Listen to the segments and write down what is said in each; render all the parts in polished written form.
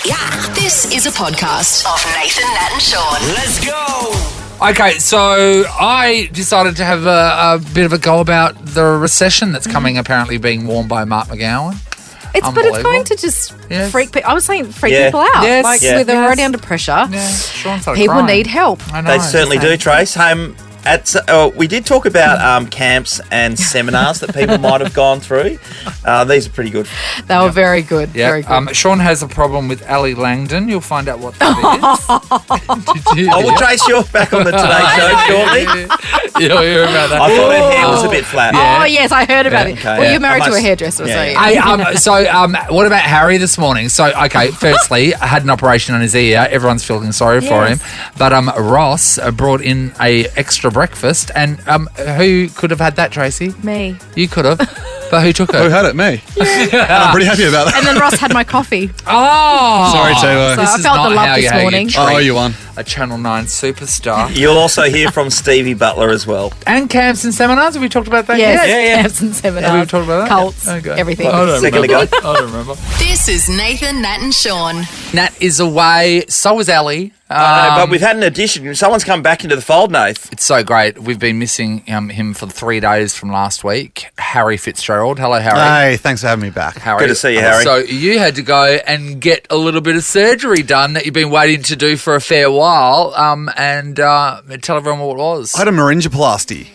Yeah. This is a podcast of Nathan, Nat and Sean. Let's go. Okay, so I decided to have a bit of a go about the recession that's coming, apparently being warned by Mark McGowan. But it's going to just freak people. I was saying freak people out. Yes. They're already under pressure. Yeah, Sean started People crying. need help. I know. They certainly do, Trace. We did talk about camps and seminars that people might have gone through. These are pretty good. They were very good. Yeah. Very good. Sean has a problem with Ali Langdon. You'll find out what that is. Well, Trace, you're back on the Today Show shortly. You'll hear about that. I thought her hair was a bit flat. Oh, yes, I heard about it. Okay. Well, you're married to a hairdresser, so What about Harry this morning? So, okay, firstly, I had an operation on his ear. Everyone's feeling sorry for him. But Ross brought in a extra breakfast, and who could have had that, Tracy? Me. You could have, but who took it? Who had it? Me. I'm pretty happy about that. And then Ross had my coffee. Oh, Sorry, Taylor. So This I is felt not the love how this you morning. treat Oh, you won. a Channel 9 superstar. You'll also hear from Stevie Butler as well. And camps and seminars. Have we talked about that Yes, yet? camps and seminars. Have we talked about that? Cults, Okay. everything. I don't Second remember. ago. I don't remember. This is Nathan, Nat and Sean. Nat is away. So is Ali. But we've had an addition. Someone's come back into the fold, Nath. It's so great. We've been missing him for 3 days from last week. Harry Fitzgerald. Hello, Harry. Hey, thanks for having me back. Harry. Good to see you, Harry. So you had to go and get a little bit of surgery done that you've been waiting to do for a fair while. And tell everyone what it was. I had a meringoplasty.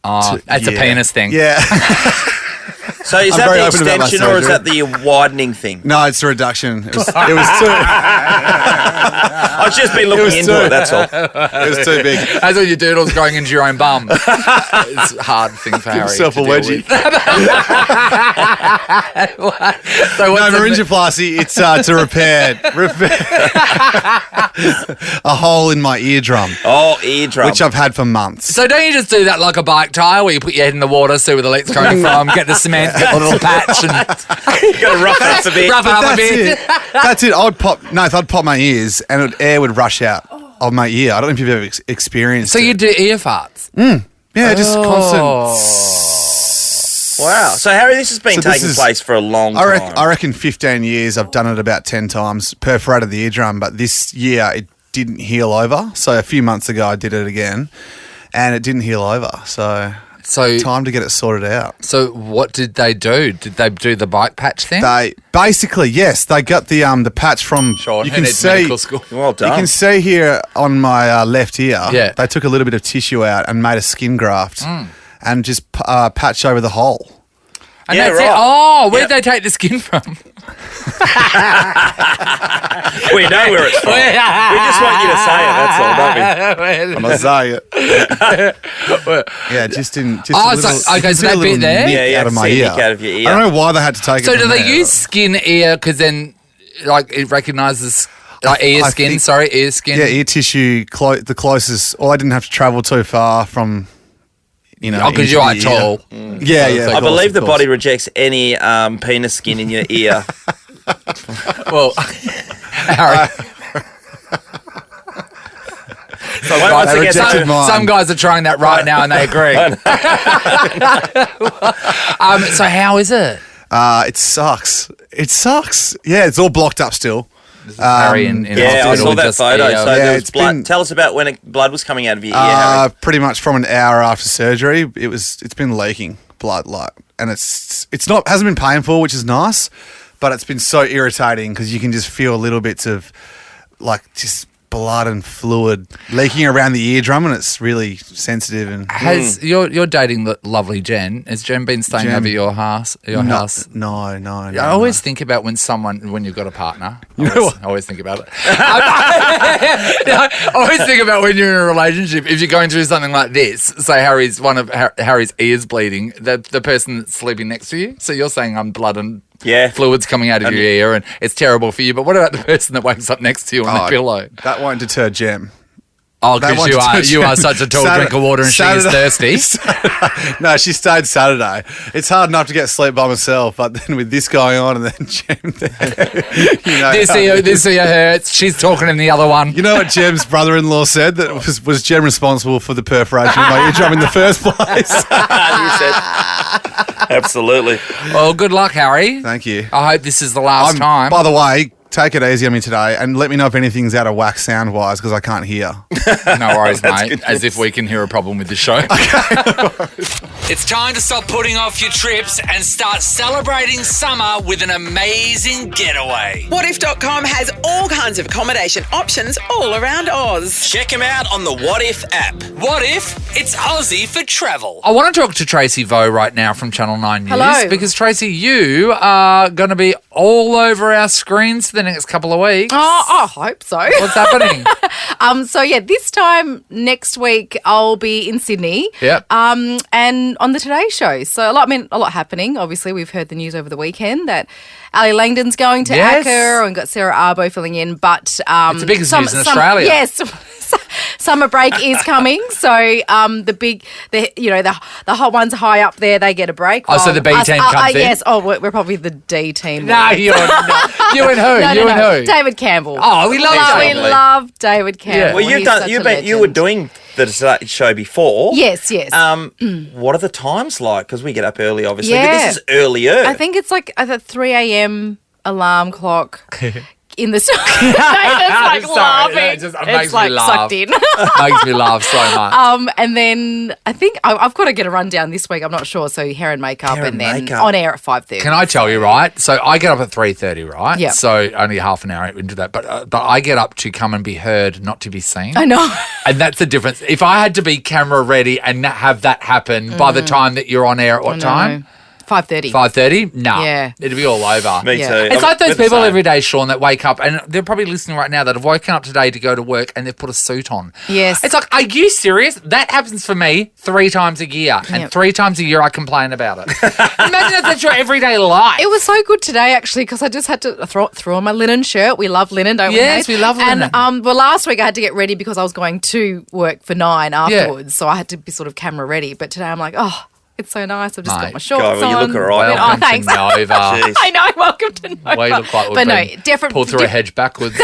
It's a penis thing. Yeah. So is I'm that very the open about my extension or is surgery. that the widening thing? No, it's a reduction. It was too. I've just been looking into it, that's all. It was too big. That's what your doodle's going into your own bum. It's a hard thing for Harry Yourself to a deal wedgie. with. So No, what's the- meringoplasty, it's to repair a hole in my eardrum, Oh, eardrum. which I've had for months. So don't you just do that like a bike tyre where you put your head in the water, see where the leak's coming from, get the cement, get a little patch and You've got to rough it up a bit. rough it up a That's bit. it. That's it. I'd pop my ears and air would rush out of my ear. I don't know if you've ever experienced So it. you do ear farts? Yeah, just constant. Wow. So, Harry, this has been So this taking is- place for a long I time. reckon 15 years. I've done it about 10 times, perforated the eardrum, but this year it didn't heal over. So a few months ago I did it again and it didn't heal over. So time to get it sorted out. So what did they do? Did they do the bike patch thing? They basically, yes, they got the patch from Sean, you who can needs see medical school? Well you done. can see here on my left ear. Yeah. They took a little bit of tissue out and made a skin graft and just patch over the hole. And Yeah, that's it. right. Oh, where'd Yeah. they take the skin from? We know where it's from. We just want you to say it, that's all, don't we? I'm gonna say it. Yeah, just in. Just Oh, a little, so- you okay, can so see a that little bit there? nick Yeah, you out have of to my see a ear. nick out of your ear. I don't know why they had to take it. So do from they there. use skin ear because then, like, it recognises ear I skin? think- Sorry, ear skin. Yeah, ear tissue, the closest. Or I didn't have to travel too far from, Oh, because into you're the like ear. tall. Yeah, yeah. I believe the body rejects any penis skin in your ear. Well, Harry. Once They again, rejected mine. Some guys are trying that right now and they agree. So how is it? It sucks. It sucks. Yeah, it's all blocked up still. Harry in yeah, I hospital saw that just photo. ear- So Yeah, there was it's blood. been- Tell us about when blood was coming out of your ear, Harry. Pretty much from an hour after surgery, it's been leaking blood, and it's not hasn't been painful, which is nice, but it's been so irritating because you can just feel little bits of just blood and fluid leaking around the eardrum, and it's really sensitive. And You're dating the lovely Jen. Has Jen been staying Jen. over your house? No. I always think about when you've got a partner. I always think about it. I always think about when you're in a relationship, if you're going through something like this, say one of Harry's ears bleeding, the person that's sleeping next to you. So you're saying I'm blood and fluids coming out of your ear and it's terrible for you. But what about the person that wakes up next to you on the pillow? That won't deter Jem. Oh, because you are such a tall drink of water and she is thirsty. No, she stayed Saturday. It's hard enough to get sleep by myself, but then with this going on and then Jem there, This ear hurts. She's talking in the other one. You know what Jem's brother-in-law said? That was Jem responsible for the perforation of my eardrum in the first place? You said. Absolutely. Well, good luck, Harry. Thank you. I hope this is the last time. By the way, take it easy on me today and let me know if anything's out of whack sound-wise because I can't hear. No worries, mate. As if we can hear a problem with the show. It's time to stop putting off your trips and start celebrating summer with an amazing getaway. Whatif.com has all kinds of accommodation options all around Oz. Check them out on the What If app. What if it's Aussie for travel? I want to talk to Tracy Vo right now from Channel 9 News. Hello. Because, Tracy, you are going to be all over our screens for the next couple of weeks. Oh, I hope so. What's happening? This time next week I'll be in Sydney. Yep. And on the Today Show. So a lot happening. Obviously, we've heard the news over the weekend that Ali Langdon's going to ACCA and got Sarah Arbo filling in. But it's the biggest news in Australia. Yes. Summer break is coming, so the hot ones high up there, they get a break. Oh, so the B team comes in? Yes. Oh, we're probably the D team. No, you and who? No. David Campbell. Oh, we love David. We love David Campbell. Well, you were doing the show before. Yes. What are the times like? Because we get up early, obviously, Yeah. but this is earlier. I think it's like a 3 a.m. alarm clock. In the Nathan's like laughing. It makes it's like me laugh. sucked in. Makes me laugh so much. And then I think I've got to get a rundown this week. I'm not sure. So hair and makeup, Hair and and then makeup. on air at 5:30. Can I tell you, right? So I get up at 3:30, right? Yeah. So only half an hour into that. But I get up to come and be heard, not to be seen. I know. And that's the difference. If I had to be camera ready and have that happen by the time that you're on air at what time? 5:30. 5:30? No. Yeah. It'd be all over. Me Yeah. too. It's like those We're the people same. every day, Sean, that wake up and they're probably listening right now that have woken up today to go to work and they've put a suit on. Yes. It's like, are you serious? That happens for me 3 times a year. And Yep. 3 times a year I complain about it. Imagine if that's your everyday life. It was so good today, actually, because I just had to throw on my linen shirt. We love linen, don't we? Yes, Nate? we love linen. And last week I had to get ready because I was going to work for 9 afterwards, so I had to be sort of camera ready. But today I'm like, oh, it's so nice. I've just got Mate, my shorts God, well, you on. look all right. Welcome thanks. to Nova. Jeez. I know. Welcome to Nova. We look like we've But no, been different. pulled through a hedge backwards.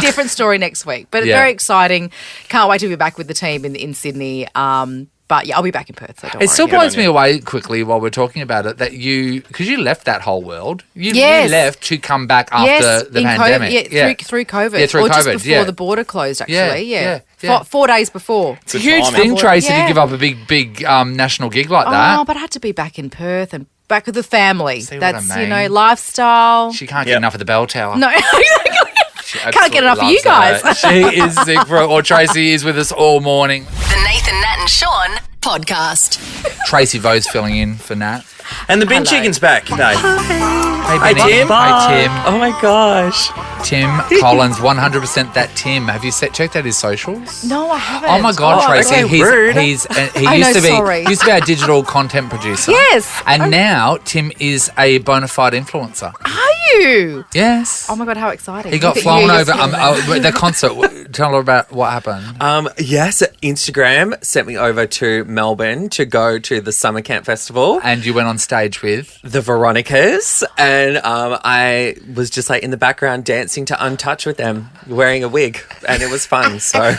Different story next week, but Yeah. very exciting. Can't wait to be back with the team in Sydney. But yeah, I'll be back in Perth. So don't It still worry. blows me away quickly while we're talking about it that because you left that whole world. You Yes. left to come back after the in pandemic. COVID, through COVID. Yeah, through or just COVID, before yeah. the border closed, Yeah, actually. yeah. 4 days before. It's a huge timing. thing, Tracy, to Yeah. give up a big national gig like that. Oh, but I had to be back in Perth and back with the family. See what I That's, mean? lifestyle. She can't get Yep. enough of the bell tower. No, exactly. She Can't get enough of absolutely you loves guys. that. She is sick for it. Or Tracy is with us all morning. The Nathan, Nat and Sean podcast. Tracy Vo's filling in for Nat. And the bin chicken's back, Nate. Hey, Hi, Benny. Tim. Hey, Tim. Oh my gosh. Tim Collins, 100% that Tim. Have you checked out his socials? No, I haven't. Oh my God, Tracy! okay, He rude. used know, to be sorry. our digital content producer. Yes. and now Tim is a bona fide influencer. Are you? Yes. Oh my God, how exciting. He got Look at flown you, over yes. the concert. Tell her about what happened. Yes, Instagram sent me over to Melbourne to go to the Summer Camp Festival. And you went on stage with. The Veronicas, and I was just like in the background dancing to Untouch with them, wearing a wig, and it was fun. So,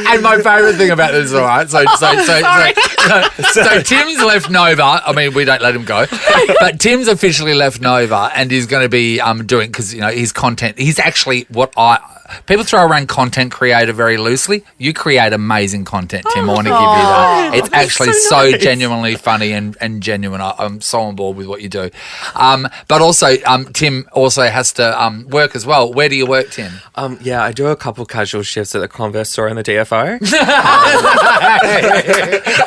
And my favourite thing about this, all right. So Tim's left Nova. I mean, we don't let him go, but Tim's officially left Nova, and he's going to be doing because his content. He's actually people throw around content creator very loosely. You create amazing content, Tim. I want to give you that. It's actually so nice. genuinely funny and genuine. I'm so on board with what you do. But also, Tim also has to work as well. Where do you work, Tim? yeah, I do a couple casual shifts at the Converse store and the DFO.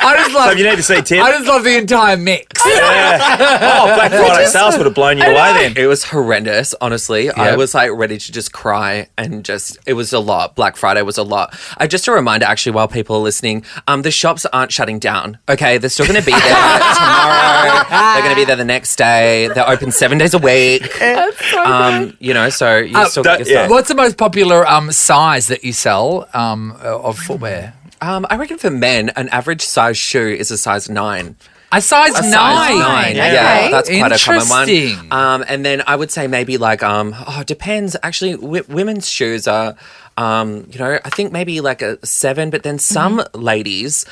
I just love. So you need to see Tim. I just love the entire mix. Oh, Black Friday sales would have blown you away then. It was horrendous, honestly. I was like ready to just cry and it was a lot. Black Friday was a lot. Just a reminder, actually, while people are listening, the shops aren't shutting down. Okay, they're still going to be there tomorrow. They're going to be there the next day. They're open 7 days a week. That's so good. So you still get your stuff. What's the most popular size that you sell of footwear? I reckon for men, an average size shoe is a size 9. A size 9. Size 9. Okay. Yeah, that's quite a common one. Interesting. And then I would say maybe like, it depends. Actually, women's shoes are I think maybe like a 7, but then some ladies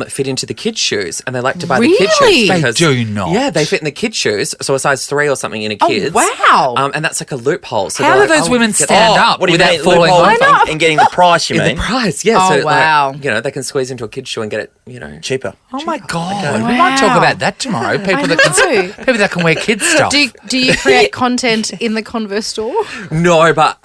fit into the kids' shoes, and they like to buy the kids' shoes. They Because, do not. Yeah, they fit in the kids' shoes, so a size 3 or something in a kid's. wow. And that's like a loophole. So How they're do like, those women get stand that. up What do you without mean? falling Loophole off? and getting the price, you In mean? the price, yeah. Oh, so, wow. like, they can squeeze into a kid's shoe and get it, Cheaper. Oh my God. We might talk about that tomorrow. People that can wear kids stuff. Do you create content in the Converse store? No, but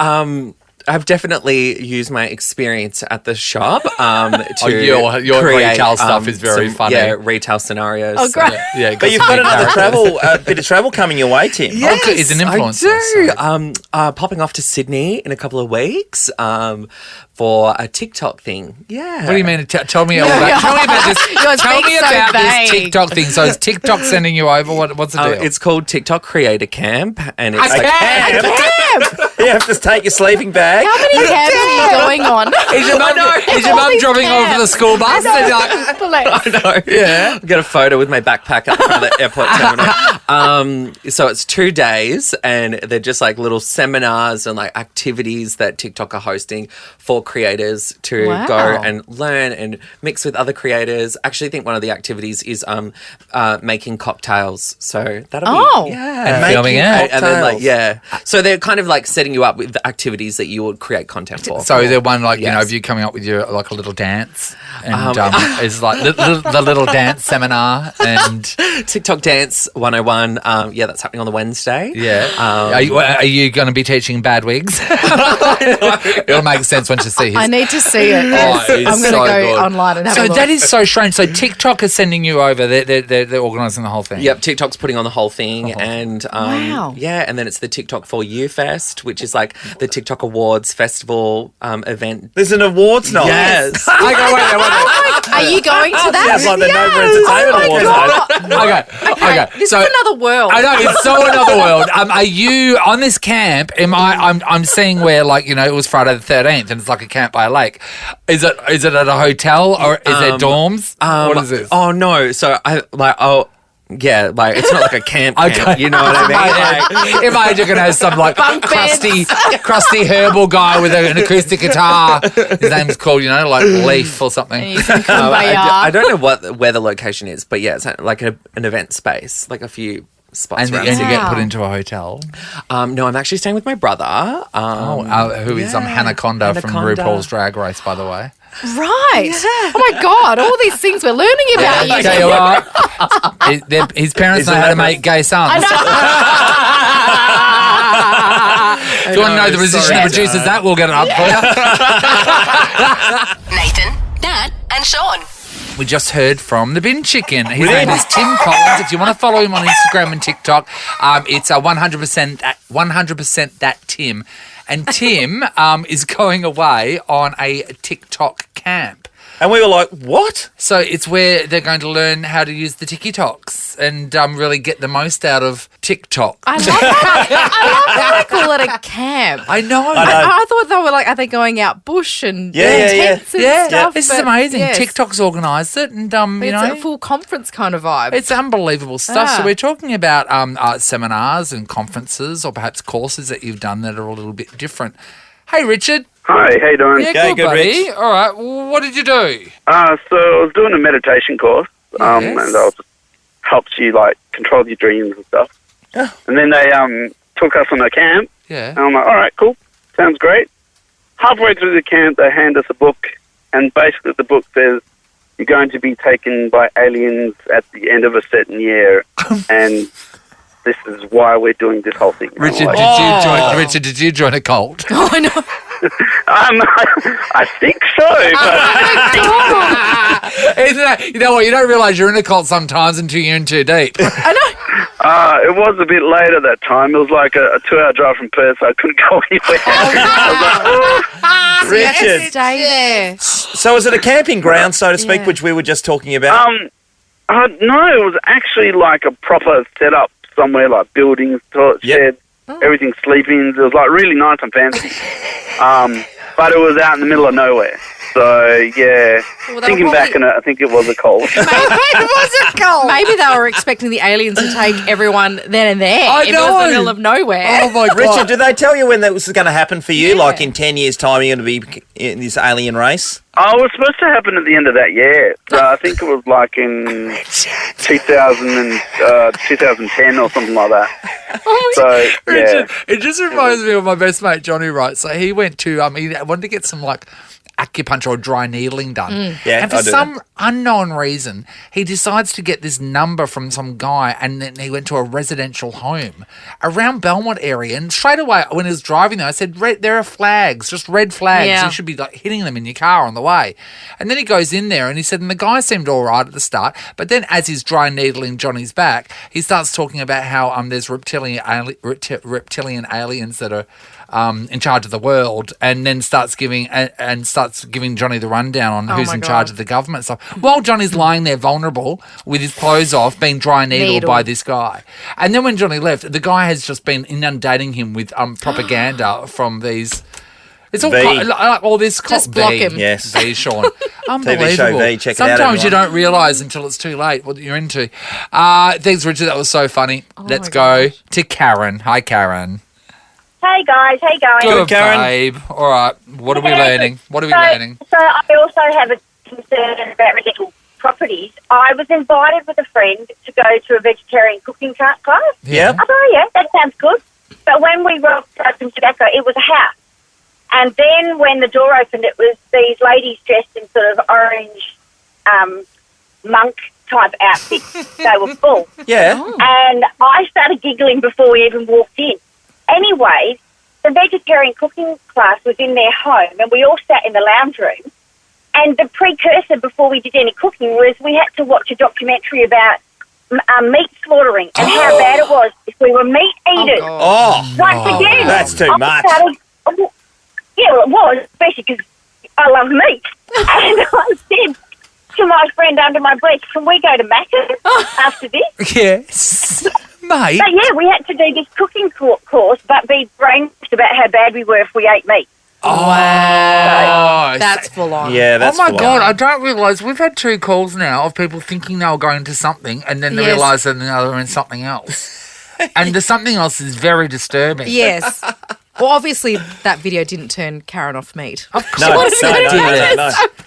I've definitely used my experience at the shop to your create, retail stuff is very funny. Yeah, retail scenarios. Oh, great. Yeah, But you've got another bit of travel coming your way, Tim. Yes, he's an influencer, I do. Popping off to Sydney in a couple of weeks for a TikTok thing. Yeah. What do you mean? Tell me all about. Tell me about this. Yours Tell me speaks so about this vague. TikTok thing. So is TikTok sending you over? What's the deal? It's called TikTok Creator Camp, and it's A camp? Camp! You have to take your sleeping bag. How many camps are you going on? Is your mum these dropping camps. over the school bus? And you're like, Bless. yeah. Got a photo with my backpack up from the airport terminal. So it's 2 days, and they're just like little seminars and like activities that TikTok are hosting for creators to Wow. go and learn and mix with other creators. I actually think one of the activities is making cocktails. So that'll be And filming it. and then so they're kind of like setting you up with the activities that you would create content for. So is there one like, Yes. of you coming up with your like a little dance? And it's like the little dance seminar and TikTok Dance 101. That's happening on the Wednesday. yeah. Are you going to be teaching bad wigs? It'll make sense once you see his. I need to see it. Oh, it's I'm going to so go good. online and have a So look. that is so strange. So TikTok is sending you over. They're organising the whole thing. Yep, TikTok's putting on the whole thing, and Wow. and then it's the TikTok for You Fest, which is like the TikTok Awards festival event. There's an awards night. Yes. wait. Are you going to that? Sounds like the Nova Entertainment Awards night. Okay. This So is another world. I know it's so another world. Are you on this camp? I'm seeing where it was Friday the 13th, and it's like a camp by a lake. Is it at a hotel or is there dorms? What is this? Oh no! So it's not like a camp. Okay. You know what I mean? In my head, you're going to have some like Bunk beds. crusty herbal guy with an acoustic guitar. His name's called, like Leaf or something. And you can I don't know where the location is, but yeah, it's like an event space, like a few spots And around. you Sydney. get put into a hotel. No, I'm actually staying with my brother. Who is Hanaconda from Hanaconda. RuPaul's Drag Race, by the way. Right. Oh my God. All these things we're learning about you. Tell you what, his parents know how to make gay sons. If you want to know the position that produces that, we'll get it up for you. Nathan, Nat, and Sean. We just heard from the bin chicken. His name is Tim Collins. If you want to follow him on Instagram and TikTok, it's 100% that Tim. And Tim is going away on a TikTok camp. And we were like, what? So it's where they're going to learn how to use the TikToks and really get the most out of TikTok. I love how they call it a camp. I know. I thought they were like, are they going out bush and tents and stuff? This is But amazing. yes. TikTok's organised it, and It's a full conference kind of vibe. it's unbelievable stuff. Ah. So we're talking about seminars and conferences, or perhaps courses that you've done that are a little bit different. Hey, Richard. Hi, how you doing? Yeah, Go, good, good, buddy. Rich. All right. Well, what did you do? So I was doing a meditation course, Yes. and that helps you control your dreams and stuff. Yeah. And then they took us on a camp, Yeah. and I'm like, all right, cool, sounds great. Halfway through the camp, they hand us a book, and basically the book says you're going to be taken by aliens at the end of a certain year, and this is why we're doing this whole thing. Richard, did you join a cult? Oh, I know. I think so, but Isn't that, you know what? You don't realise you're in a cult sometimes until you're in too deep. I know. it was a bit later that time. It was like a 2-hour drive from Perth, so I couldn't go anywhere. So you have to Richard. stay there. So is it a camping ground, so to speak, Yeah. which we were just talking about? No, it was actually like a proper setup somewhere, like buildings, toilet Yep. shed, everything, sleeping. It was like really nice and fancy. But it was out in the middle of nowhere. So, yeah, Well, they thinking were back on it, I think it was a cold. Maybe they were expecting the aliens to take everyone then and there. I If it know. was the middle of nowhere. Oh my God. Richard, did they tell you when that was going to happen for you? Yeah. Like in 10 years' time, you're going to be in this alien race? Oh, it was supposed to happen at the end of that year. So I think it was like in 2010 or something like that. So, yeah. Richard, it just reminds me of my best mate Johnny, right? So he went to he wanted to get some like acupuncture or dry needling done. Yeah, and for I do some unknown reason, he decides to get this number from some guy, and then he went to a residential home around Belmont area. And straight away, when he was driving there, I said, there are flags, just red flags. Yeah. You should be like hitting them in your car on the way. And then he goes in there and he said, and the guy seemed all right at the start, but then as he's dry needling Johnny's back, he starts talking about how there's reptilian aliens that are in charge of the world, and then starts giving Johnny the rundown on who's my in God. charge of the government stuff. While Johnny's lying there vulnerable with his clothes off, being dry needled by this guy. And then when Johnny left, the guy has just been inundating him with propaganda from these. It's all V. like all this. Just block him. Yes. V, Sean. Unbelievable. TV show V, check it out, Sometimes you everyone. don't realise until it's too late what you're into. Thanks, Richard. That was so funny. Let's my go to Karen. Hi, Karen. Hey guys, how you going? Good, Karen. babe. All right. What are we learning? What are we learning? So I also have a concern about residential properties. I was invited with a friend to go to a vegetarian cooking class. Yeah. I thought, yeah, that sounds good. But when we rocked up in tobacco, it was a house. And then when the door opened, it was these ladies dressed in sort of orange monk-type outfits. They were full. Yeah. And I started giggling before we even walked in. Anyway, the vegetarian cooking class was in their home, and we all sat in the lounge room. And the precursor before we did any cooking was we had to watch a documentary about meat slaughtering and how bad it was if we were meat eaters. Oh, Once again, that's too I much. Yeah, well, it was, especially because I love meat. And I said to my friend under my breath, can we go to Macca's after this? Yes. Mate. But yeah, we had to do this cooking course, but be brainwashed about how bad we were if we ate meat. Wow. That's full on. Yeah, that's oh my full God, on. I don't realise. We've had 2 calls now of people thinking they were going to something and then they Yes. realise that they were in something else. And the something else is very disturbing. Yes. Well, obviously, that video didn't turn Karen off meat. No. She's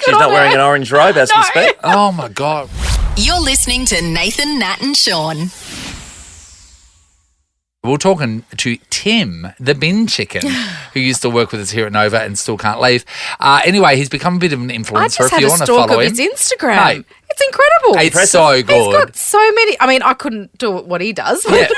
not wearing an orange robe as we speak. Oh my God. You're listening to Nathan, Nat and Sean. We're talking to Tim, the bin chicken, who used to work with us here at Nova and still can't leave. Anyway, he's become a bit of an I influencer just if had you a want to stalk follow of him. his Instagram. Mate. It's incredible. It's so good. He's got so many. I mean, I couldn't do what he does. But Yeah.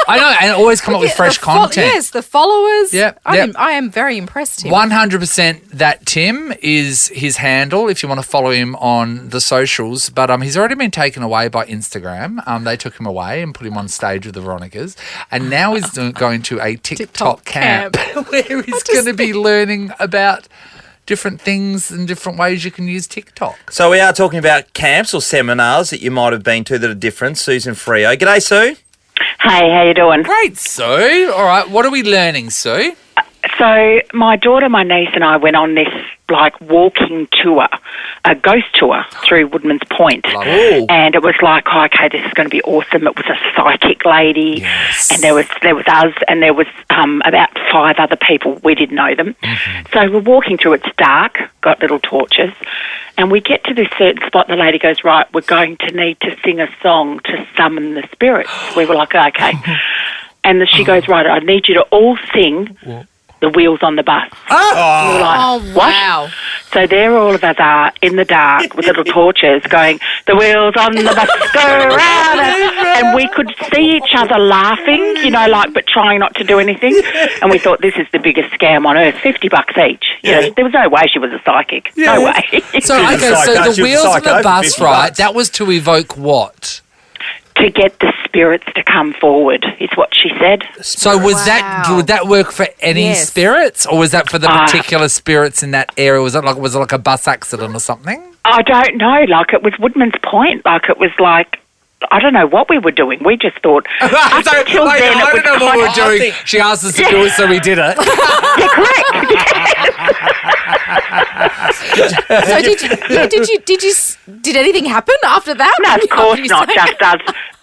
I know, and always come up with fresh content. Yes, the followers. Yep, I yep. am very impressed. Tim. 100% that Tim is his handle if you want to follow him on the socials. But he's already been taken away by Instagram. They took him away and put him on stage with the Veronicas. And now he's going to a TikTok camp where he's going to be learning about different things and different ways you can use TikTok. So we are talking about camps or seminars that you might have been to that are different. Susan Frio. G'day, Sue. Hey, how you doing? Great, Sue. All right, what are we learning, Sue? So my daughter, my niece and I went on this like walking tour, a ghost tour through Woodman's Point. Ooh. And it was like, oh, okay, this is going to be awesome. It was a psychic lady, Yes. and there was us, and there was about 5 other people. We didn't know them. So we're walking through. It's dark, got little torches, and we get to this certain spot. The lady goes, right, we're going to need to sing a song to summon the spirits. We were like, okay. And she goes, right, I need you to all sing The Wheels on the Bus. We were like, Oh, what? wow. So there all of us are in the dark with little torches going, the wheels on the bus go round. And we could see each other laughing, but trying not to do anything. And we thought, this is the biggest scam on earth, $50 each. There was no way she was a psychic. No way. So, She was a so psycho. the She was a wheels on psycho the for bus, $50. right, that was to evoke what? To get the spirits to come forward is what she said. So would that work for any Yes. spirits, or was that for the particular spirits in that area? Was it like a bus accident or something? I don't know. Like, it was Woodman's Point. Like, it was like, I don't know what we were doing. We just thought, up until then, I it don't know was what we were kind of- doing. She asked us to do it, so we did it. Yeah, correct. did anything happen after that? No, of course not.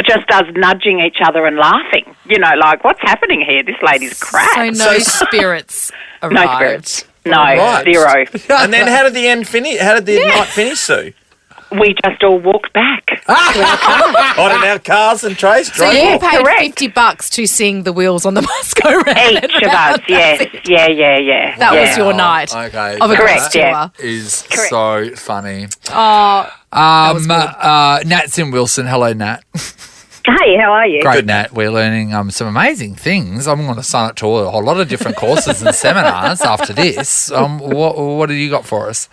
Just us nudging each other and laughing. You know, like, what's happening here? This lady's cracked. So no spirits arrived. No spirits. No, Right. zero. And then how did the end finish? How did the night finish, Sue? We just all walked back. On in our cars and Trace So drove you off. paid correct. $50 to sing the wheels on the bus go round. Each of us, yeah. That was your night Okay. of a Correct, bus tour. yeah. Is Correct. so funny. Oh, Nat's in Wilson. Hello, Nat. Hey, how are you? Great, Nat. We're learning some amazing things. I'm going to sign up to a whole lot of different courses and seminars after this. What have you got for us?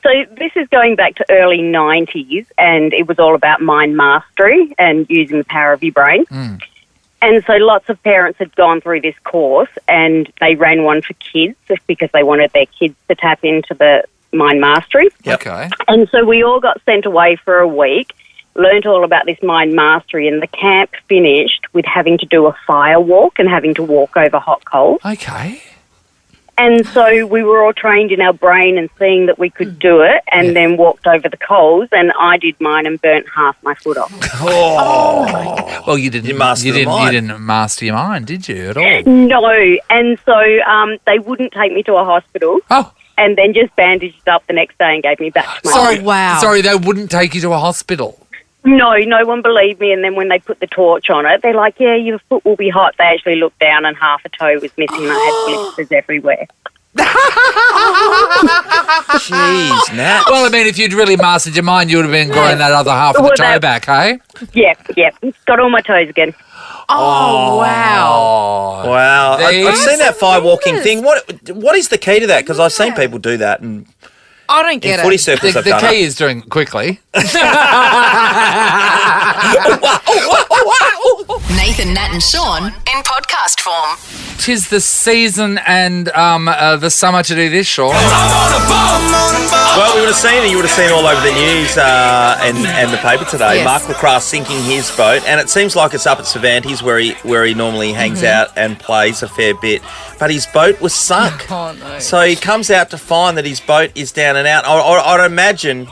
So this is going back to early 90s, and it was all about mind mastery and using the power of your brain. And so lots of parents had gone through this course, and they ran one for kids because they wanted their kids to tap into the mind mastery. Yep. Okay. And so we all got sent away for a week, learnt all about this mind mastery, and the camp finished with having to do a fire walk and having to walk over hot coals. Okay. And so we were all trained in our brain and seeing that we could do it, and then walked over the coals, and I did mine and burnt half my foot off. Well, you didn't. You mastered you the didn't. mind. You didn't master your mind, did you at all? No, and so they wouldn't take me to a hospital, Oh, and then just bandaged up the next day and gave me back to my sorry. wow. Sorry, they wouldn't take you to a hospital. No, no one believed me, and then when they put the torch on it, they're like, yeah, your foot will be hot. They actually looked down and half a toe was missing, and I had blisters everywhere. Jeez, Nat. Well, I mean, if you'd really mastered your mind, you would have been growing that other half of the Well, toe back, hey? Yep, got all my toes again. Oh, wow. Wow. I've seen that fire walking horrendous. thing. What is the key to that? Because I've seen people do that, and I don't in get footy it. circles The I've done key it. is doing it quickly. Nathan, Nat, and Sean in podcast form. 'Tis the season and the summer to do this, Sean. Well, you would have seen all over the news and the paper today. Yes. Mark Lecras sinking his boat, and it seems like it's up at Cervantes where he normally hangs out and plays a fair bit. But his boat was sunk, Oh, no. so he comes out to find that his boat is down and out. I'd imagine,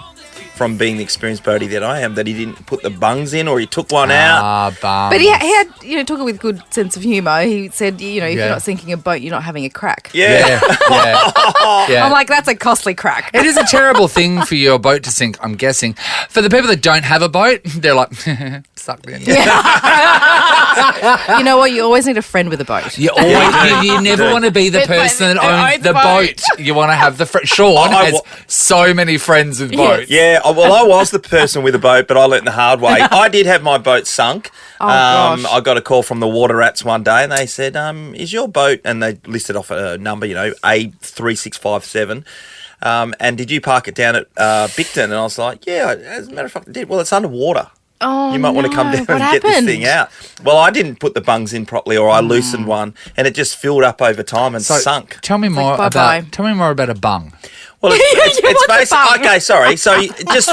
from being the experienced boatie that I am, that he didn't put the bungs in or he took one out. Bum. But he had, took it with good sense of humour. He said, if Yeah. you're not sinking a boat, you're not having a crack. Yeah. Yeah. I'm like, that's a costly crack. It is a terrible thing for your boat to sink, I'm guessing. For the people that don't have a boat, they're like, suck then. You know what? You always need a friend with a boat. You always, you never want to be the But person that they owns own the the boat. You want to have the Sean I has wa- so many friends with boats. Yeah, well, I was the person with a boat, but I learnt the hard way. I did have my boat sunk. gosh. I got a call from the water rats one day, and they said, "Is your boat?" And they listed off a number, A3657. And did you park it down at Bicton? And I was like, "Yeah, as a matter of fact, I did." Well, it's underwater. Oh, You might want to come down What and get this happened? thing out. Well, I didn't put the bungs in properly, or I loosened one, and it just filled up over time and So sunk. Tell me more bye-bye. about a bung. Well, it's what's a basically bung? okay. Sorry, so you just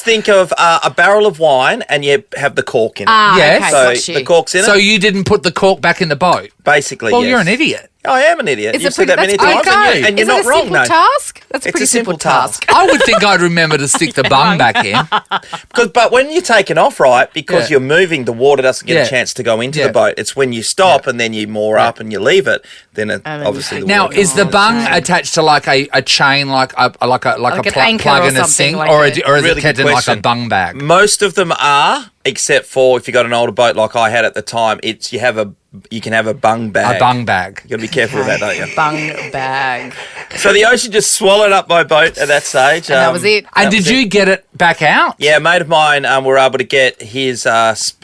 think of a barrel of wine, and you have the cork in it. Yes. Okay, so got you. the cork's in So it. you didn't put the cork back in the boat? Basically, Well, yes. you're an idiot. I am an idiot. It's You've said that many that's times, okay. and you're Is not it a wrong, simple no. task? That's a It's pretty a simple task. I would think I'd remember to stick the bung back in. But when you're taking off, right, because Yeah. you're moving, the water doesn't get Yeah. a chance to go into Yeah. the boat. It's when you stop and then you moor up and you leave it, then then obviously you the Now, water is the goes. bung attached to like a chain, like a Like an anchor plug or in a something sink, like or that? is Really it kept good in like a question. bung bag? Most of them are, except for if you got an older boat like I had at the time. You can have a bung bag. A bung bag. You got to be careful with that, don't you? Bung bag. So the ocean just swallowed up my boat at that stage. And that was it. And That did was you it. get it back out? Yeah, a mate of mine were able to get his,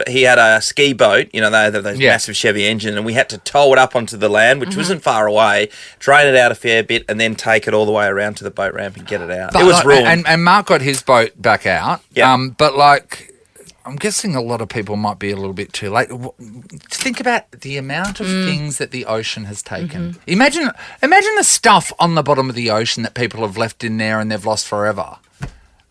he had a ski boat, they have those Yeah. massive Chevy engine, and we had to tow it up onto the land, which wasn't far away, drain it out a fair bit, and then take it all the way around to the boat ramp and get it out. But it was like, ruined. and Mark got his boat back out. Yeah. But like, I'm guessing a lot of people might be a little bit too late. Think about the amount of things that the ocean has taken. Imagine the stuff on the bottom of the ocean that people have left in there and they've lost forever.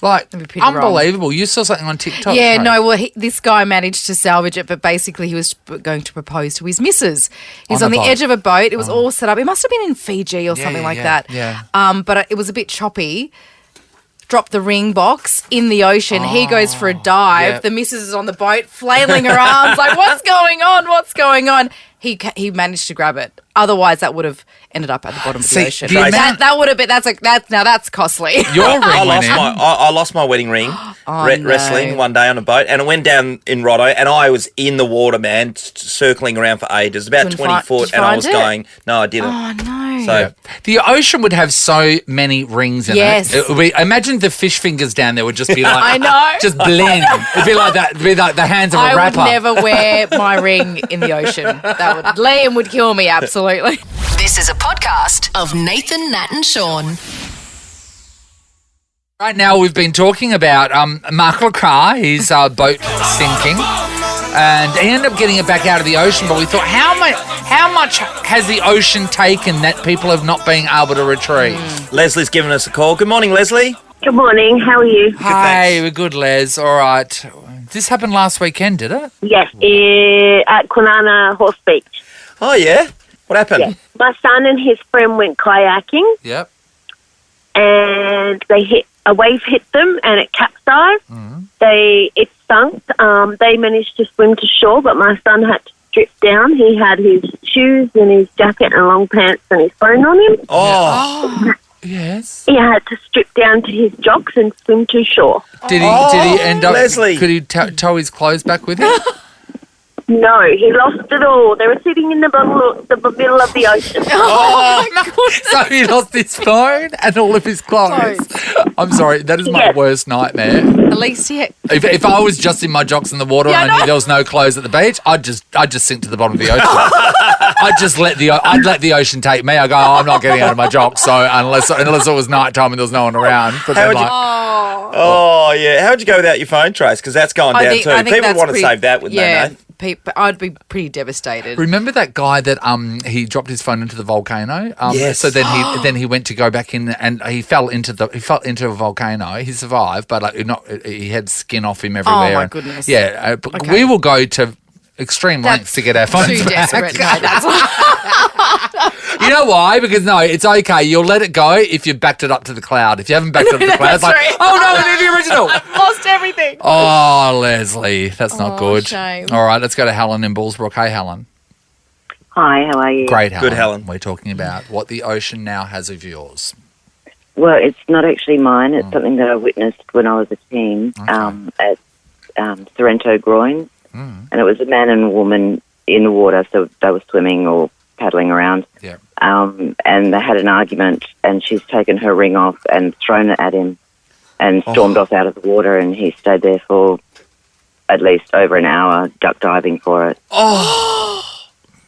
Like, That'd be pretty unbelievable. You saw something on TikTok. Yeah, Trace. no, well, this guy managed to salvage it, but basically he was going to propose to his missus. He was On on a the boat. edge of a boat. It was all set up. It must have been in Fiji or something like that. yeah. But it was a bit choppy. Dropped the ring box in the ocean. He goes for a dive. yeah. The missus is on the boat, flailing her arms like, what's going on? What's going on? He managed to grab it. Otherwise, that would have ended up at the bottom of the ocean. the amount- That would have been, that's costly. Your ring I went in. lost my wedding ring wrestling one day on a boat, and it went down in Roto, and I was in the water, man, circling around for ages, about Couldn't 20 find- foot, did you and I find was it? going, no, I didn't. Oh, no. So The ocean would have so many rings in Yes. it. Imagine the fish fingers down there would just be like, I know. just blend. It'd be like that. It'd be like the hands of a I rapper. would never wear my ring in the ocean. Liam would kill me, absolutely. This is a podcast of Nathan, Nat and Sean. Right now, we've been talking about Mark Lecras, his boat sinking, and he ended up getting it back out of the ocean. But we thought, how much has the ocean taken that people have not been able to retrieve? Leslie's given us a call. Good morning, Leslie. Good morning. How are you? Hey, we're good, Les. All right. This happened last weekend, did it? Yes, at Kwinana Horse Beach. Oh, yeah? What happened? Yes. My son and his friend went kayaking, Yep. and a wave hit them, and it capsized. Mm-hmm. It sunk. They managed to swim to shore, but my son had to strip down. He had his shoes and his jacket and long pants and his phone on him. Oh. Yes. He had to strip down to his jocks and swim to shore. Did he end up? Leslie. Could he tow his clothes back with him? No, he lost it all. They were sitting in the middle of the ocean. Oh my goodness. So he lost his phone and all of his clothes. I'm sorry, that is my Yes. worst nightmare. At least If I was just in my jocks in the water and I knew there was no clothes at the beach, I'd just sink to the bottom of the ocean. I'd let the ocean take me. I go, I'm not getting out of my jocks. So unless it was nighttime and there was no one around. But How then would you- like, Oh, yeah. How'd you go without your phone, Trace? Because that's going down too. People want to save that, wouldn't they, mate? I'd be pretty devastated. remember that guy that he dropped his phone into the volcano? Yes. So then he went to go back in and he fell into a volcano. He survived, but he had skin off him everywhere. Oh, my and- goodness. Yeah, but Okay. we will go to extreme lengths to get our phones Too back. desperate. No, that's You know why? Because no, it's okay. You'll let it go if you backed it up to the cloud. If you haven't backed it up to the cloud, it's like, right. oh no, we need the original. lost everything. Oh, Leslie, that's not good. shame. All right, let's go to Helen in Bullsbrook. Hey, Helen. Hi, how are you? Great, Helen. Good, Helen. We're talking about what the ocean now has of yours. Well, it's not actually mine. It's something that I witnessed when I was a teen at Sorrento Groins. And it was a man and a woman in the water, so they were swimming or paddling around. Yeah. And they had an argument, and she's taken her ring off and thrown it at him and stormed off out of the water, and he stayed there for at least over an hour duck diving for it.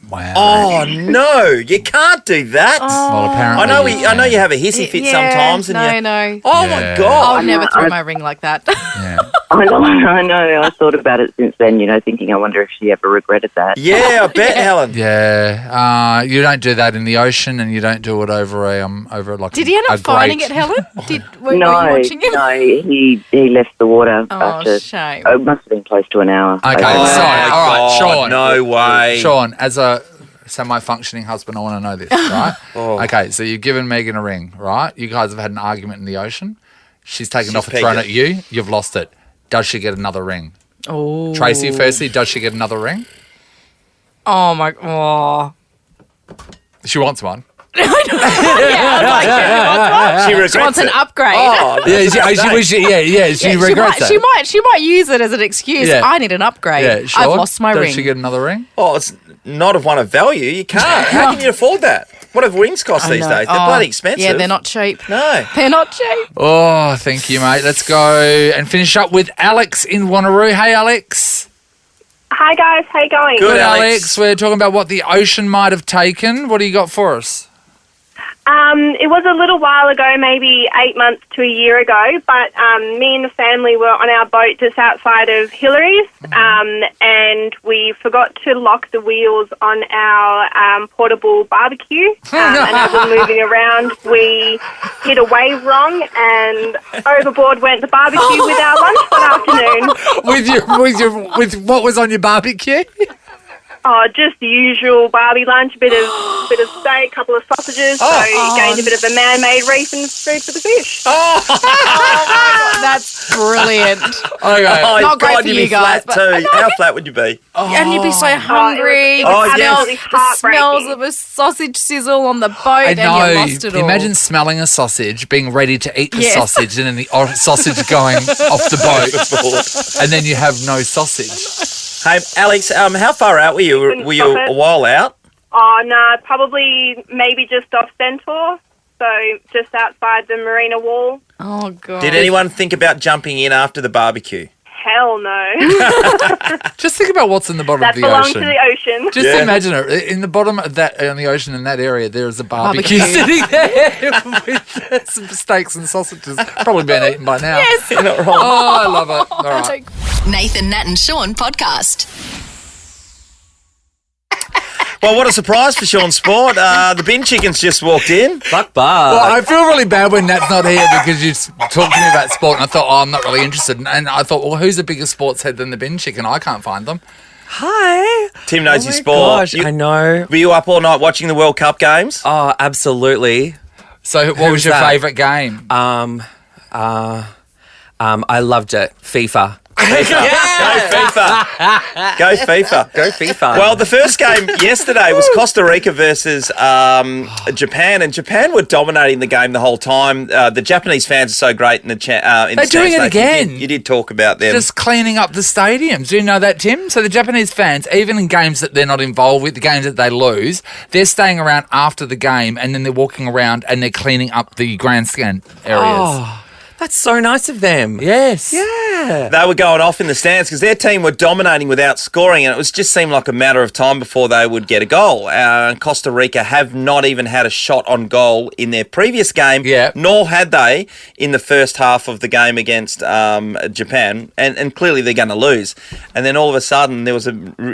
Wow. Oh, no. You can't do that. Well, apparently I know you have a hissy fit sometimes. And No. Oh, Yeah. my God. I'll never throw my ring like that. Yeah. I know. I thought about it since then, thinking I wonder if she ever regretted that. Yeah, I bet, Helen. Yeah. You don't do that in the ocean, and you don't do it over like. Did he end up finding it, Helen? Were you watching him? No, he left the water Oh, after. shame. It must have been close to an hour. Okay, Over. sorry. All right, God, Sean. no way. Sean, as a semi-functioning husband, I want to know this, right? Okay, so you've given Megan a ring, right? You guys have had an argument in the ocean. She's taken it off and pegged thrown it. it at you. You've lost it. Does she get another ring? Oh. Tracy, firstly, does she get another ring? Oh, my. Oh. She wants one. She regrets She wants an it. upgrade. Oh, She regrets it. She might use it as an excuse. Yeah. I need an upgrade. Yeah, Sean, I've lost my does ring. she get another ring? Oh, it's not of one of value. You can't. How can you afford that? What do rings cost these days? They're bloody expensive. Yeah, they're not cheap. No. They're not cheap. Oh, thank you, mate. Let's go and finish up with Alex in Wanneroo. Hey, Alex. Hi guys, how you going? Good, Alex. Alex. We're talking about what the ocean might have taken. What do you got for us? It was a little while ago, maybe 8 months to a year ago, but me and the family were on our boat just outside of Hillary's, and we forgot to lock the wheels on our portable barbecue, and as we were moving around, we hit a wave wrong, and overboard went the barbecue with our lunch that afternoon. With what was on your barbecue? Oh, just the usual Barbie lunch, bit of steak, couple of sausages, so you gained a bit of a man-made reef and food for the fish. Oh my God, that's brilliant. Okay. Not great for you'd you be guys. flat too. How flat would you be? And you'd be so hungry. It was the absolutely smells, the smells of a sausage sizzle on the boat, I and know. you lost it all. Imagine smelling a sausage, being ready to eat the Yes. sausage, and then the sausage going off the boat, and then you have no sausage. Hey, Alex, how far out were you? Were you a while out? Oh, no, probably maybe just off Centaur, so just outside the marina wall. Oh, God. Did anyone think about jumping in after the barbecue? Hell no. Just think about what's in the bottom That of the belongs ocean. to the ocean. Just imagine it. In the bottom of that, in the ocean in that area, there is a barbecue sitting there with some steaks and sausages. Probably been eaten by now. Yes. You're not wrong. Oh, I love it. All right. Nathan, Nat and Sean podcast. Well, what a surprise for Sean Sport. The bin chickens just walked in. Fuck Well, I feel really bad when Nat's not here because you talked to me about sport and I thought, I'm not really interested. And I thought, well, who's a bigger sports head than the bin chicken? I can't find them. Hi. Tim knows his my sport. Gosh, I know. Were you up all night watching the World Cup games? Oh, absolutely. So what was your favourite game? I loved it. FIFA. Go FIFA. Go FIFA. Go FIFA. Well, the first game yesterday was Costa Rica versus Japan, and Japan were dominating the game the whole time. The Japanese fans are so great in the They're doing it again. You did talk about them. Just cleaning up the stadiums. Do you know that, Tim? So the Japanese fans, even in games that they're not involved with, the games that they lose, they're staying around after the game and then they're walking around and they're cleaning up the grandstand areas. Oh, that's so nice of them. Yes. Yeah. They were going off in the stands because their team were dominating without scoring, and it was just seemed like a matter of time before they would get a goal. Costa Rica have not even had a shot on goal in their previous game, nor had they in the first half of the game against Japan, and clearly they're going to lose. And then all of a sudden there was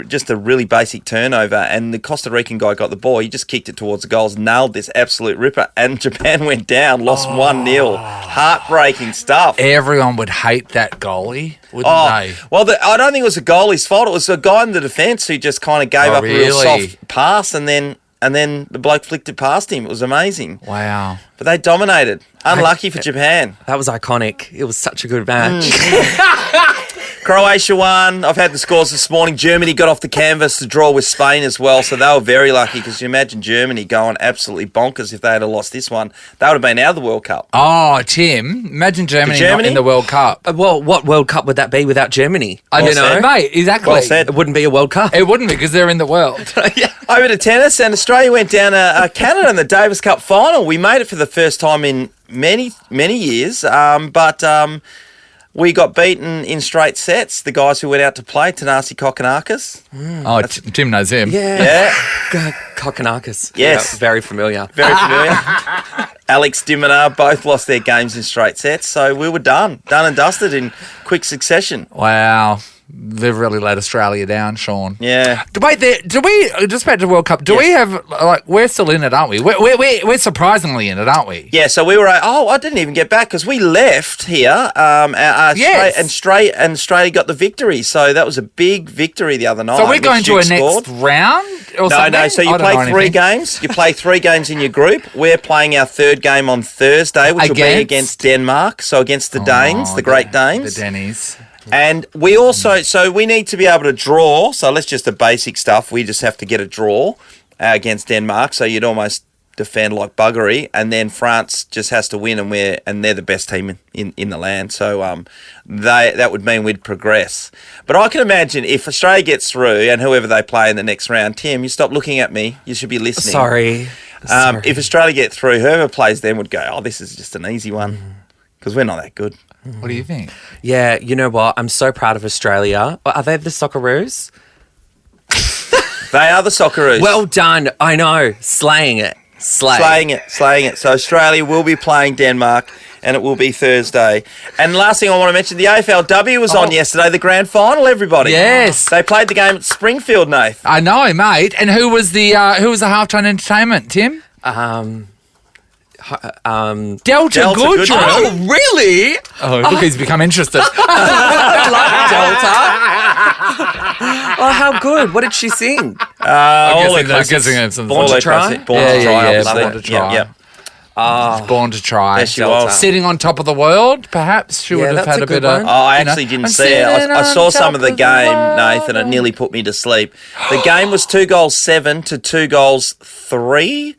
just a really basic turnover, and the Costa Rican guy got the ball. He just kicked it towards the goals, nailed this absolute ripper, and Japan went down, lost 1-0. Heartbreaking stuff. Everyone would hate that goalie, wouldn't they? Well, I don't think it was the goalie's fault. It was a guy in the defence who just kind of gave up a real soft pass, and then the bloke flicked it past him. It was amazing. Wow. But they dominated. Unlucky for Japan. That was iconic. It was such a good match. Croatia won. I've had the scores this morning. Germany got off the canvas to draw with Spain as well, so they were very lucky because you imagine Germany going absolutely bonkers if they had lost this one. They would have been out of the World Cup. Oh, Tim, imagine Germany not in the World Cup. Well, what World Cup would that be without Germany? I don't know. Mate, exactly. Well said. It wouldn't be a World Cup. It wouldn't be because they're in the world. Over to tennis, and Australia went down Canada in the Davis Cup final. We made it for the first time in many years, but we got beaten in straight sets. The guys who went out to play, Tanasi Kokkinakis. Oh, Tim knows him. Yeah. Kokkinakis. Yes. Yeah, very familiar. Very familiar. Alex Dimina both lost their games in straight sets, so we were done and dusted in quick succession. Wow. They've really let Australia down, Sean. Yeah. Wait, do we, just back to the World Cup, do we have, we're still in it, aren't we? We're surprisingly in it, aren't we? Yeah, so we were, I didn't even get back because we left here and Australia got the victory. So that was a big victory the other night. So we're going to a next round or something? No, so you play 3 games. You play 3 games in your group. We're playing our 3rd game on Thursday, which will be against Denmark. So against the Danes, the Great Danes. The Dennies. And we also, so we need to be able to draw. So let's just the basic stuff. We just have to get a draw against Denmark. So you'd almost defend like buggery. And then France just has to win, and they're the best team in the land. So that would mean we'd progress. But I can imagine if Australia gets through and whoever they play in the next round, Tim, you stop looking at me. You should be listening. Sorry. If Australia get through, whoever plays them would go, oh, this is just an easy one. Because we're not that good. What do you think? Yeah, you know what? I'm so proud of Australia. Are they the Socceroos? They are the Socceroos. Well done. I know. Slaying it. Slaying it. So Australia will be playing Denmark, and it will be Thursday. And last thing I want to mention, the AFLW was on yesterday, the grand final, everybody. Yes. They played the game at Springfield, Nath. I know, mate. And who was the halftime entertainment, Tim? Delta Goodrem. Oh, really? Oh, look, he's become interested. I like Delta. Oh, how good. What did she sing? All the classics. Born to Try. Born to Try. Yep. Born to Try. There she was. Sitting on top of the world, perhaps. She would have that's had a a bit good of... one. I actually didn't see it. I saw some of the game, Nathan, and it nearly put me to sleep. The game was 2-7 to 2-3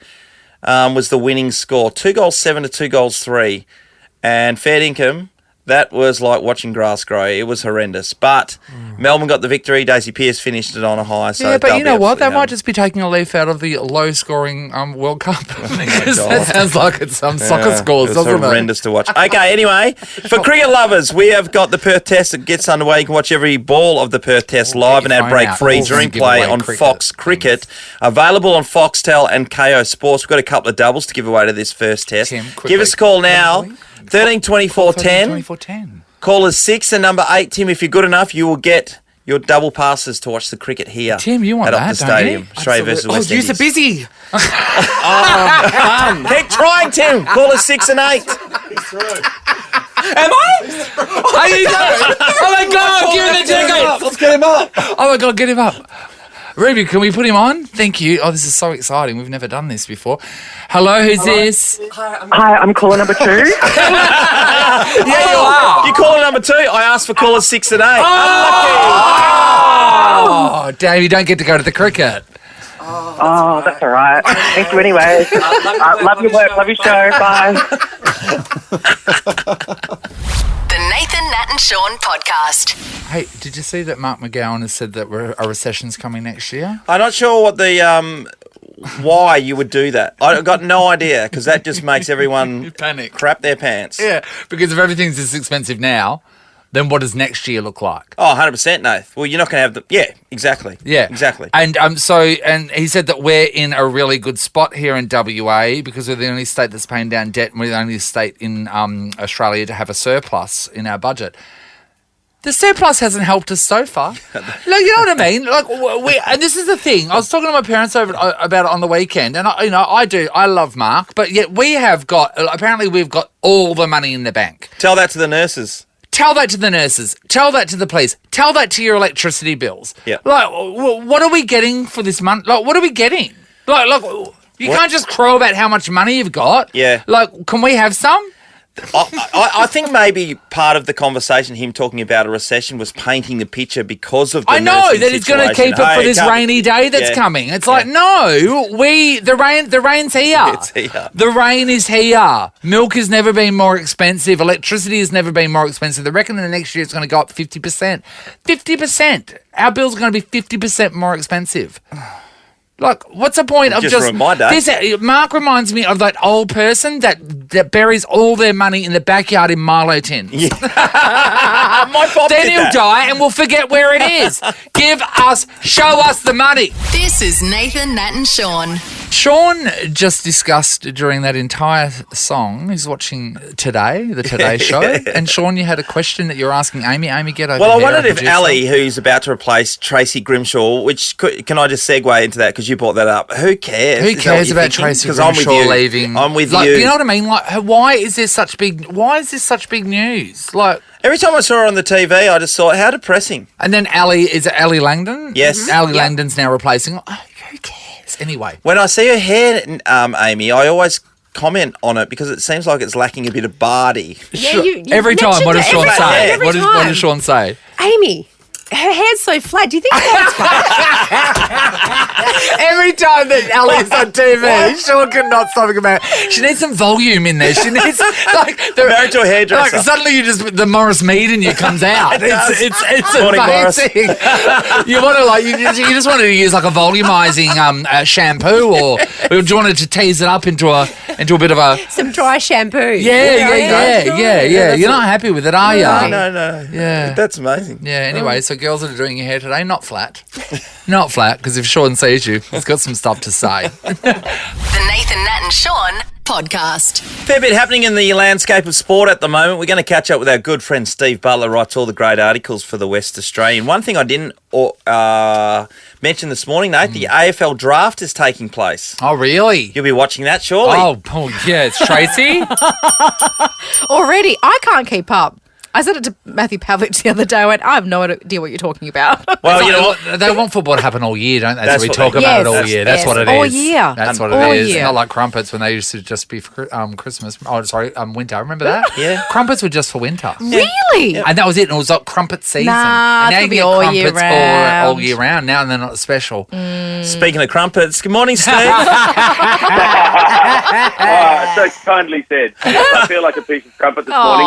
was the winning score. 2-7 to 2-3. And fair income, that was like watching grass grow. It was horrendous. But Melbourne got the victory. Daisy Pearce finished it on a high. So yeah, but they'll you know be what? They absolutely might just be taking a leaf out of the low-scoring World Cup. Because that sounds like it's some soccer scores, it's doesn't it? horrendous to watch. Okay, anyway, for cricket lovers, we have got the Perth Test that gets underway. You can watch every ball of the Perth Test live and ad break free during play on Fox Cricket. Available on Foxtel and KO Sports. We've got a couple of doubles to give away to this first test. Tim, give us a call now, 13 24 10. 24-10. Call us 6 and number 8, Tim. If you're good enough, you will get your double passes to watch the cricket here. Tim, you want at that, Optus don't Stadium, you? Australia versus West You're Indies. busy. Keep trying, Tim. Call us 6 and 8. Am I? Are you doing? Oh my God, give me the ticket. Let's get him up. Oh my God, get him up. Ruby, can we put him on? Thank you. Oh, this is so exciting. We've never done this before. Hello, who's this? Hi, I'm caller number 2. Yeah, you are. You caller number 2. I asked for callers 6 and 8. Oh, Dave, you don't get to go to the cricket. Oh, that's all right. Thank you anyway. Love your work. Love your show. Bye. The Nathan, Nat and Sean podcast. Hey, did you see that Mark McGowan has said that a recession's coming next year? I'm not sure what the why you would do that. I got no idea because that just makes everyone panic, crap their pants. Yeah, because if everything's this expensive now, then what does next year look like? Oh, 100%, Nath. Well, you're not going to have the... Yeah, exactly. Yeah. Exactly. And and he said that we're in a really good spot here in WA because we're the only state that's paying down debt and we're the only state in Australia to have a surplus in our budget. The surplus hasn't helped us so far. Like, you know what I mean? Like, and this is the thing. I was talking to my parents about it on the weekend, and I love Mark, but yet apparently we've got all the money in the bank. Tell that to the nurses. Tell that to the nurses. Tell that to the police. Tell that to your electricity bills. Yeah. Like, what are we getting for this month? Like, what are we getting? Like, you can't just crow about how much money you've got. Yeah. Like, can we have some? I think maybe part of the conversation, him talking about a recession, was painting the picture because of the I know nursing that he's going to keep it for this rainy day that's coming. It's like, no, the rain's here. It's here. The rain is here. Milk has never been more expensive. Electricity has never been more expensive. They reckon in the next year it's going to go up 50%. 50%. Our bills are going to be 50% more expensive. Like, what's the point of just ruined my day. this? Mark reminds me of that old person that buries all their money in the backyard in Milo tins. Yeah. My pop Then did he'll that. die and we'll forget where it is. Show us the money. This is Nathan, Nat and Sean. Sean just discussed during that entire song, he's watching the Today Show, and Sean, you had a question that you're asking Amy. Amy, get over Well, I here, wondered if producer. Ali, who's about to replace Tracy Grimshaw, can I just segue into that because you brought that up? Who cares? Who Is that what cares you're about thinking? Tracy 'Cause I'm with Grimshaw you. leaving? I'm with like, you. You know what I mean? Like, why is this such big news? Like, every time I saw her on the TV, I just thought, how depressing. and then is it Ali Langdon? Yes. Ali Langdon's now replacing. Oh, who cares? Anyway. When I see her hair, Amy, I always comment on it because it seems like it's lacking a bit of body. Yeah, you Every time, what does Sean every say? time, every What time. does Sean say? Amy, her hair's so flat. Do you think that's flat? Every time that Ali's on TV, Sean cannot stop talking about it. She needs some volume in there. She needs Married to a hairdresser. Like, suddenly the Morris Mead in you comes out. It's Morning, Morris. amazing. You want to you just wanted to use like a volumizing shampoo, or do you wanted to tease it up into a bit of a Some dry shampoo. yeah. You're not happy with it, are you? No. Yeah. That's amazing. Yeah. Anyway, so girls that are doing your hair today, not flat. Not flat, because if Sean sees you, he's got some stuff to say. The Nathan, Nat and Sean podcast. Fair bit happening in the landscape of sport at the moment. We're going to catch up with our good friend Steve Butler, writes all the great articles for the West Australian. One thing I didn't mention this morning, Nate, the AFL draft is taking place. Oh, really? You'll be watching that, surely? Oh yeah, it's Tracy. Already, I can't keep up. I said it to Matthew Pavlich the other day. I went, I have no idea what you're talking about. Well, you know what? They want football to happen all year, don't they? That's So we what talk they- about it Yes, all year. That's yes. what it is. All year. That's what All it is. year. Not like crumpets when they used to just be for Christmas. Oh, sorry, winter. Remember that? Yeah. Crumpets were just for winter. Really? And that was it. And it was like crumpet season. Nah, and now it's you gonna be get all year crumpets round. all year round. Now and they're not special. Speaking of crumpets, good morning, Steve. So kindly said. I feel like a piece of crumpet this morning.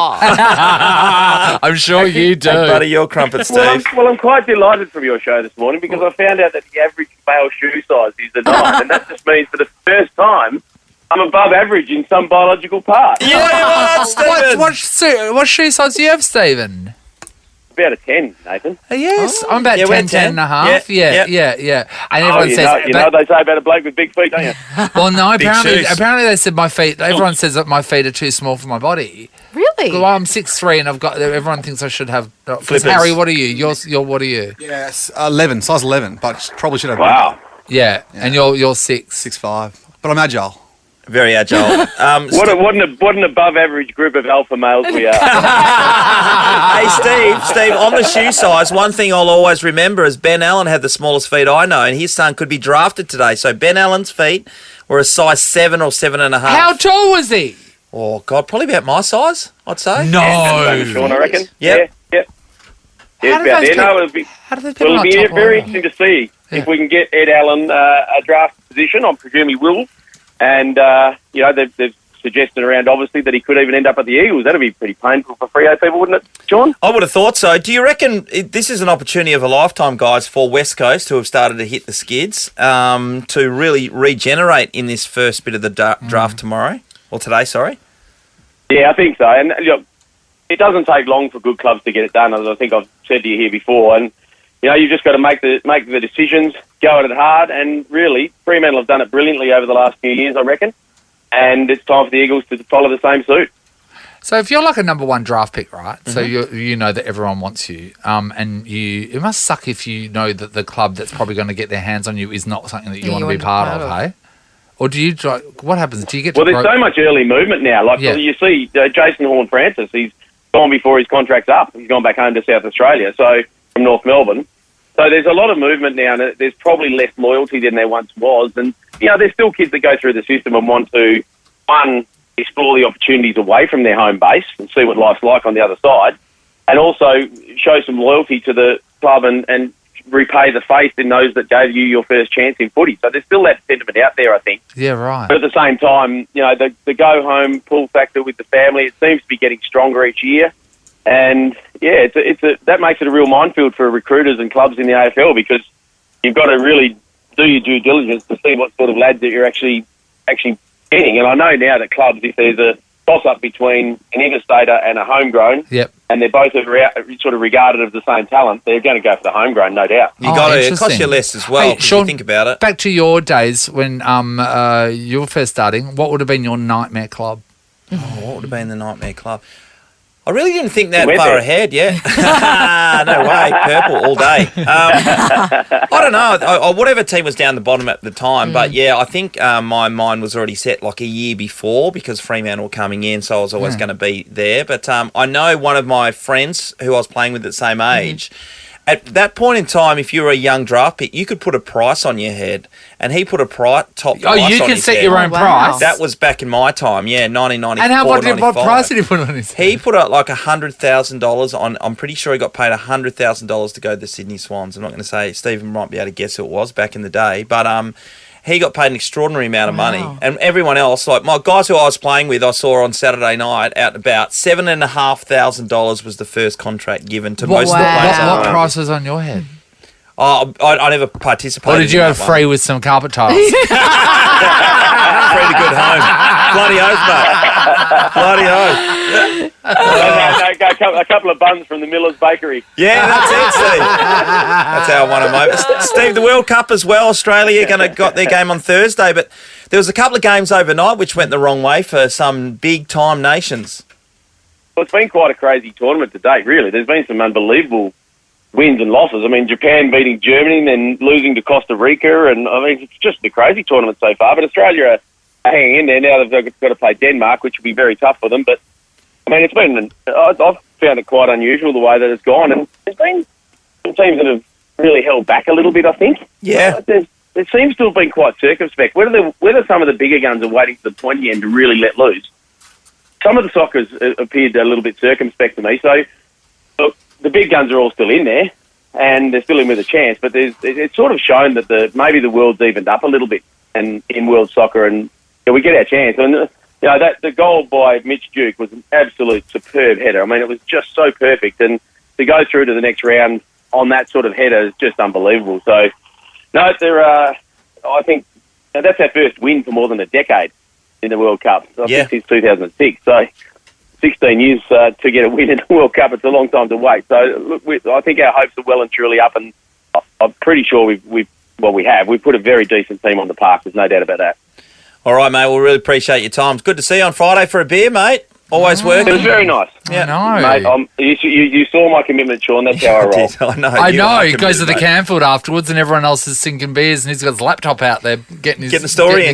I'm sure you do. Butter your crumpet, Steve. Well, I'm quite delighted from your show this morning because I found out that the average male shoe size is a 9, and that just means for the first time I'm above average in some biological part. Yeah, well, Stephen. What shoe size do you have, Stephen? About a 10, Nathan. Yes, I'm about Yeah, we're 10 and a half. Yeah, Yeah. And everyone you says... know what they say about a bloke with big feet, don't you? Well, no, apparently shoes. they said my feet... Everyone says that my feet are too small for my body. Really? Well, I'm 6'3", and I've got... Everyone thinks I should have... Flippers. Harry, what are you? You're what are you? Yes, 11, size 11, but probably should have Wow. Yeah, and you're 6. 6'5", but I'm agile. Very agile. What an above average group of alpha males we are. Hey, Steve, on the shoe size, one thing I'll always remember is Ben Allen had the smallest feet I know, and his son could be drafted today. So Ben Allen's feet were a size 7 or 7.5. How tall was he? Oh, God, probably about my size, I'd say. No. Sean, I reckon. Yep. Yeah. How Yeah, do about those there. No, people- it'll be... How do they Well, it'll be top very order? interesting to see Yeah. if we can get Ed Allen a draft position. I presume he will. And, they've suggested around, obviously, that he could even end up at the Eagles. That'd be pretty painful for Freo people, wouldn't it, John? I would have thought so. Do you reckon this is an opportunity of a lifetime, guys, for West Coast who have started to hit the skids to really regenerate in this first bit of the draft tomorrow? Or today, sorry. Yeah, I think so. And, look, it doesn't take long for good clubs to get it done, as I think I've said to you here before. And, you've just got to make the decisions, go at it hard, and really, Fremantle have done it brilliantly over the last few years, I reckon. And it's time for the Eagles to follow the same suit. So if you're like a number 1 draft pick, right? So you know that everyone wants you, and it must suck if you know that the club that's probably going to get their hands on you is not something that you want to be part of, hey? Or do you? What happens? Do you get? Well, there's so much early movement now. Like you see, Jason Horne-Francis, he's gone before his contract's up. He's gone back home to South Australia, so from North Melbourne. So there's a lot of movement now, and there's probably less loyalty than there once was. And, there's still kids that go through the system and want to, one, explore the opportunities away from their home base and see what life's like on the other side, and also show some loyalty to the club and repay the faith in those that gave you your first chance in footy. So there's still that sentiment out there, I think. Yeah, right. But at the same time, the go-home pull factor with the family, it seems to be getting stronger each year. And, yeah, that makes it a real minefield for recruiters and clubs in the AFL because you've got to really do your due diligence to see what sort of lads that you're actually getting. And I know now that clubs, if there's a toss-up between an interstater and a homegrown, and they're both sort of regarded as the same talent, they're going to go for the homegrown, no doubt. You got to. It costs you less as well, if you think about it. Back to your days when you were first starting, what would have been your nightmare club? What would have been the nightmare club? I really didn't think that You went far there. ahead, no way, purple all day. I don't know, whatever team was down the bottom at the time, but yeah, I think my mind was already set like a year before because Fremantle were coming in, so I was always going to be there. But I know one of my friends who I was playing with at the same age, at that point in time, if you were a young draft pick, you could put a price on your head, and he put a top price on his head. You can set your own price? That was back in my time, 1994, And what price did he put on his head? He put out like $100,000 on. I'm pretty sure he got paid $100,000 to go to the Sydney Swans. I'm not going to say Stephen might be able to guess who it was back in the day, but he got paid an extraordinary amount of money, and everyone else, like my guys who I was playing with, I saw on Saturday night out and about $7,500 was the first contract given to most of the players. What price was on your head? Oh, I never participated. Or did you have free with some carpet tiles? Free to good home. Bloody oath, mate. Bloody oath. A couple of buns from the Miller's Bakery. Yeah, that's it, Steve. That's how I want to move. Steve, the World Cup as well. Australia got their game on Thursday, but there was a couple of games overnight which went the wrong way for some big-time nations. Well, it's been quite a crazy tournament to date, really. There's been some unbelievable wins and losses. I mean, Japan beating Germany and then losing to Costa Rica, and I mean, it's just a crazy tournament so far. But Australia are hanging in there now. They've got to play Denmark, which will be very tough for them. But I mean, I've found it quite unusual the way that it's gone, and there's been some teams that have really held back a little bit, I think. Yeah. There seems to have been quite circumspect. Whether some of the bigger guns are waiting to the pointy end to really let loose, some of the Soccers appeared a little bit circumspect to me. So, look, the big guns are all still in there, and they're still in with a chance, but it's sort of shown that maybe the world's evened up a little bit in world soccer, and we get our chance. And that the goal by Mitch Duke was an absolute superb header. I mean, it was just so perfect, and to go through to the next round on that sort of header is just unbelievable. So, no, I think that's our first win for more than a decade in the World Cup. I think since 2006. So, 16 years to get a win in the World Cup, it's a long time to wait. So, look, I think our hopes are well and truly up, and I'm pretty sure we have. We've put a very decent team on the park. There's no doubt about that. All right, mate. We'll really appreciate your time. It's good to see you on Friday for a beer, mate. Always working. It was very nice. Yeah, I know. Mate, you saw my commitment, Sean. That's how I roll. I know. He goes to the Canfield afterwards, and everyone else is sinking beers, and he's got his laptop out there getting his story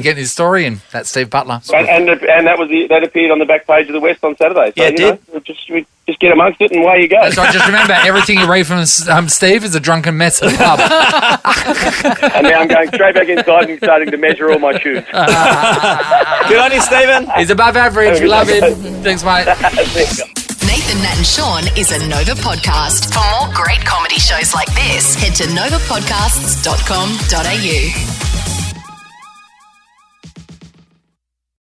in. That's Steve Butler. And that appeared on the back page of the West on Saturday. So, it did. Just get amongst it, and away you go. So just remember, everything you read from Steve is a drunken mess at the pub. And now I'm going straight back inside and starting to measure all my shoes. Good on you, Stephen. He's above average. We love him. Thanks, mate. Nathan, Nat and Sean is a Nova podcast. For more great comedy shows like this, head to novapodcasts.com.au.